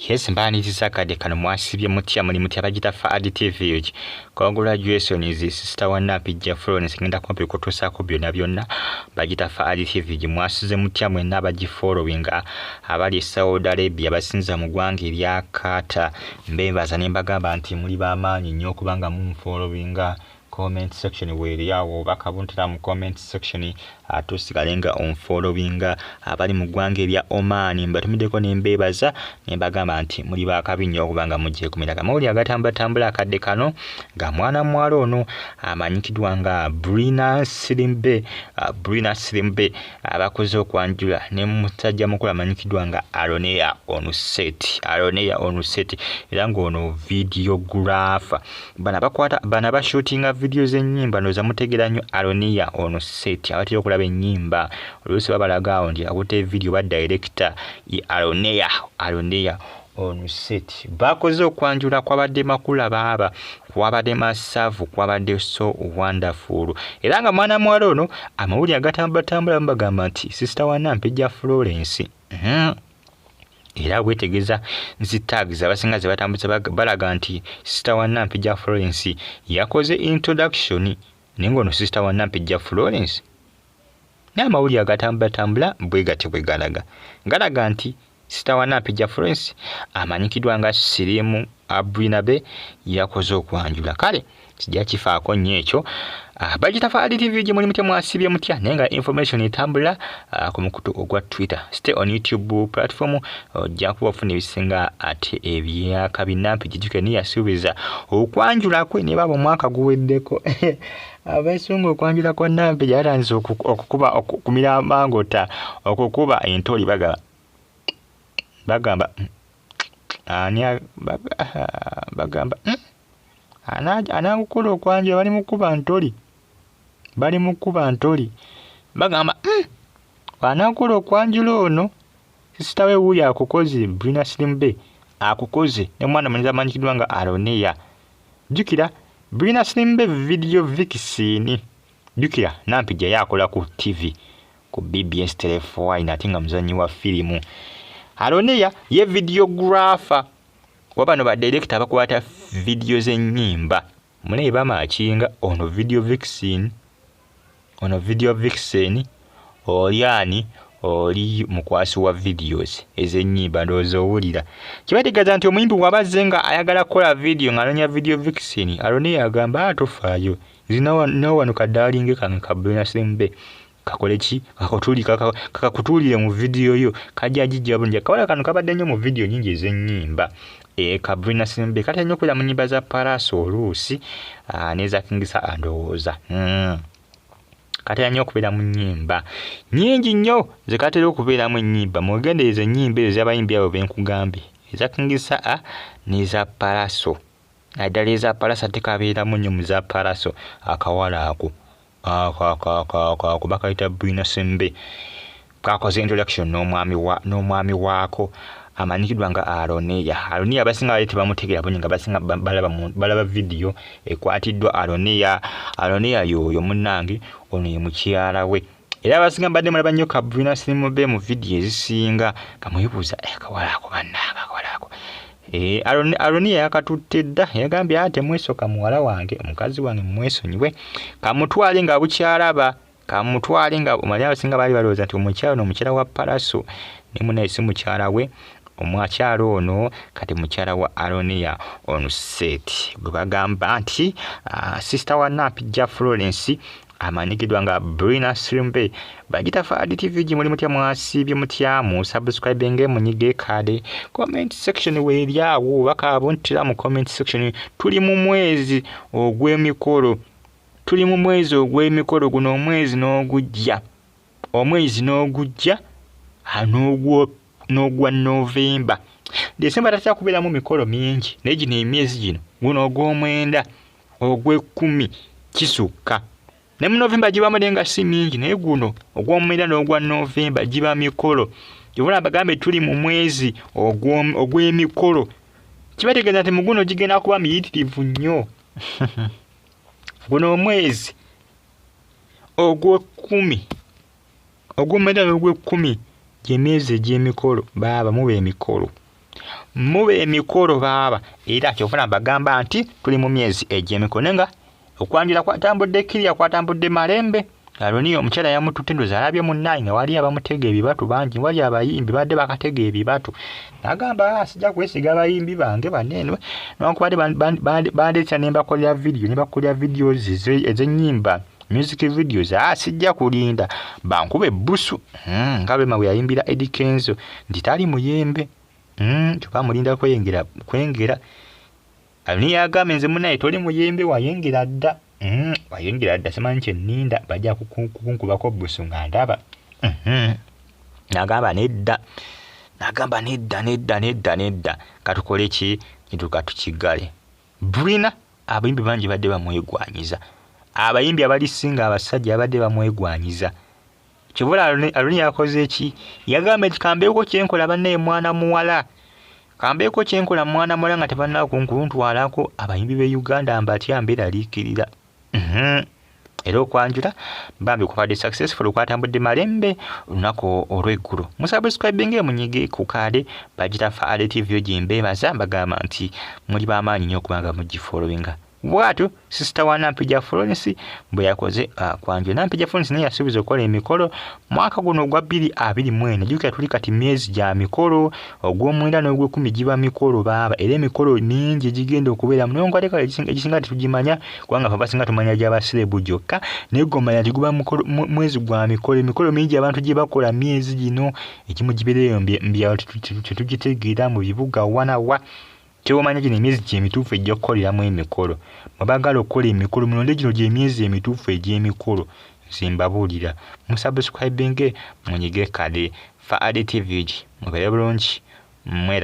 Yes, mbaniriza kade kano mwasibye mutya muli mutya bagita Faadi TV uji. Congratulations sister wa Nampijja Florence ngenda kumpi kutusaako byonna bagita Faadi TV uji mwasize mutya mwenna abaji followinga abali Saudi Arabia basinza mu ggwanga erya Qatar mbebaza ne mbagamba nti muli bamaanyi nnyo okubanga mu followinga comment section weri yawo bakabuntira mu comment section atusigalenga on followinga abali mu ggwanga erya Oman mbatumideko nembebaza nembagamba nti muli bakabinyo okubanga mujje kumiraga mawuli agatambula akadde kano nga mwana mwalo ono amanyikidwa nga Brina Slimbe abakoze okwanjula ne musajja mukulu amanyikidwa nga Aroneya Onuseti era ng'ono videographer bana bashootinga video z'ennyimba noza mutegera nnyo Aroneya Onuseti abatera okulaba ennyimba oluusi babalagaawo nti akutte video ba director Aroneya Onuseti bakoze okwanjula kwabadde makula baaba kwabadde masavu kwabadde so wonderful era nga mwana mwalo ono amawuli agatambula mbagamba nti sister wa Nampijja Florence era wetegeza nzitagiza abasinga ze batambuza balaga nti sister wa Nampijja Florence yakoze introduction nengono sister wa Nampijja Florence n'amawuli agatambula bwegalaga ngalaga nti sister wa Nampijja Florence amanyikidwa nga Sirimu Abrinabe yakoze okwanjula kale kijja kifaako nnyo ekyo bagita Faadi TV gye muli mutya mwasibye mutya nenga information etambula ku mukutu ogwa Twitter stay on YouTube platform ojja kubafuna ebisinga ate ebyaka Nampijja juke ni yasubiza okwanjula kwe ne baba mwaka guweddeko abesungu okwanjula kwa Nampijja yatanze okukuba okumira mangota okukuba entoli bagamba bagamba anakukola okwanjula bali mukuba ntoli bagamba anakukola okwanjula ono sister we wuyo akukoze Brina Slimbe akukoze ne mwana mwenza amanyikidwa nga Aroneya jukira Brina Slimbe video vixen jukira Nampijja yakola ku TV ku BBS telefone atinga muzanyi wa filimu Aroneya ye videographer wabano ba director bakwata video z'ennyimba mune bamachinga ono video vixen oyani oli mukwasi wa videos ez'ennyimba ndozo owulira kibategeeza nti omuyimbi wabazenga ayagala kola video ng'anonya video vixen Aroneya agamba atofaayo zino wano kadalinge kanka Brina Slimbe kakole ki kakakutulire mu video yo kajja jijja bulungi kawala kano kabadde nnyo mu video nyingi ez'ennyimba ka Brina Slimbe kata nnyo kwera mu nnyimba za Paraso oluusi neza kingisa andowooza kata nnyo okubeera mu nnyimba nyingi nnyo zekatera okubeera mu nnyimba mugendereza ennyimba ezo z'abayimbi abo benkugambye eza kingisa neza Paraso naddala eza Paraso ate kabeeramu nnyo mu za Paraso akawala ako kuba kayita Brina Slimbe kakoze introduction n'omwami waako amanyikidwa nga Aroneya abasinga bali tebamutegeera bungi nga basinga balaba video ekwatiddwa Aroneya yoyo munnange ono ye mukyala we era abasinga mbadde mulaba nnyo ka Brina Slimbe mu video ezisinga kamwebuuza kawala ako bannanga kawala ako Aroneya yakatutte dda yagambye ate mwesoka muwala wange omukazi wange mwesonyiwe kamutwale nga bukyalaba kamutwale nga omanya abasinga bali balowooza nti omukyala omukyala wa Paraso ne munaye si mukyala we omwakyala ono kati mukyala wa Aroneya Onuseti gwe bagamba nti sister wa Nampijja Florence amanyikidwa nga Brina Slimbe bagita Faadi TV gye muli mutya mwasibye mutya mu subscribe nge munyige kade comment section weryawo bakabuntira mu comment section tuli mu mwezi ogw'emikolo guno omwezi n'ogujja n'ogwa November December tatya kubeeramu mikolo mingi naye gino emyezi gino guno ogw'omwenda ogw'ekkumi kisukka ne mu November gibamu nenga si mingi naye guno ogw'omwenda n'ogwa November giba mikolo gibula bagambe tuli mu mwezi ogw'emikolo kibategeeza nti mu guno gigenda kuba miyitirivu nnyo guno omwezi ogw'omwenda n'ogw'ekkumi gy'emyezi egy'emikolo baaba muba emikolo mube emikolo baaba era kyofuna bagamba nti tuli mu myezi egy'emikolo nga okwanjula kwatambudde Kiriya kwatambudde Malembe Aroni omukyala yamututte ndoza alabye munnaye nga wali abamutega ebibatu bangi wali abayimbi badde bakatega ebibatu nagamba sijja kwesiga abayimbi bange banene n'okubadde bandeetya ne mbakolera videos ez'ennyimba music videos sijja kulinda bankube busu nga Rema bwe yayimbira Eddie Kenzo nti tali muyembe tuba mulinda kwengera Aroni yagamba nze munnaye toli muyembe wayengera dda wayengera dda simanyi kyenninda bajja kukunkubako busu nga ndaba nagamba nedda katukole ki kituka tukigale Brina abayimbi bangi badde bamwegwanyiza abayimbi abalisinga abasajja abadde bamwegwanyiza kibula Aroni yakoze ki yagamba kikambeeko kyenkola banne mwana muwala kambeeko kyenkola mwana muwala nga tebanna kunkuntwalako abayimbi be Uganda mbatya mberaliikirira era okwanjula bambi kubadde successful okwatambudde Malembe olunaku olw'eggulu musubscribinge munyige ku kade bagita Faale TV ogimbeebaza mbagamba nti muli b'amaanyi nnyo okubanga mugifollowinga bwatu sister wa Nampija Florence bwe yakoze kwanjula Nampija Florence naye yasuubiza okukola emikolo mwaka guno ogwa 2024 jjukira tuli kati myezi gya mikolo ogw'omwenda n'ogw'ekumi giba mikolo baaba era emikolo mingi gigenda okubeera munongoaleka egisinga tetugimanya kubanga fe basinga tumanya gy'abasirebu gyokka naye gomanya tiguba mwezi gwa mikolo emikolo mingi abantu gye bakola myezi gino egimu gibeereyo mbyalo tetugitegeera mu bibuga wanawa kyomanya gino emyezi gy'emituufu ejja kukoleramu emikolo mwebagala okukola emikolo mulonde gino gy'emyezi emituufu egy'emikolo nsimbabuulira musubscribinge munyige kade Faale TV mubeere bulungi mwera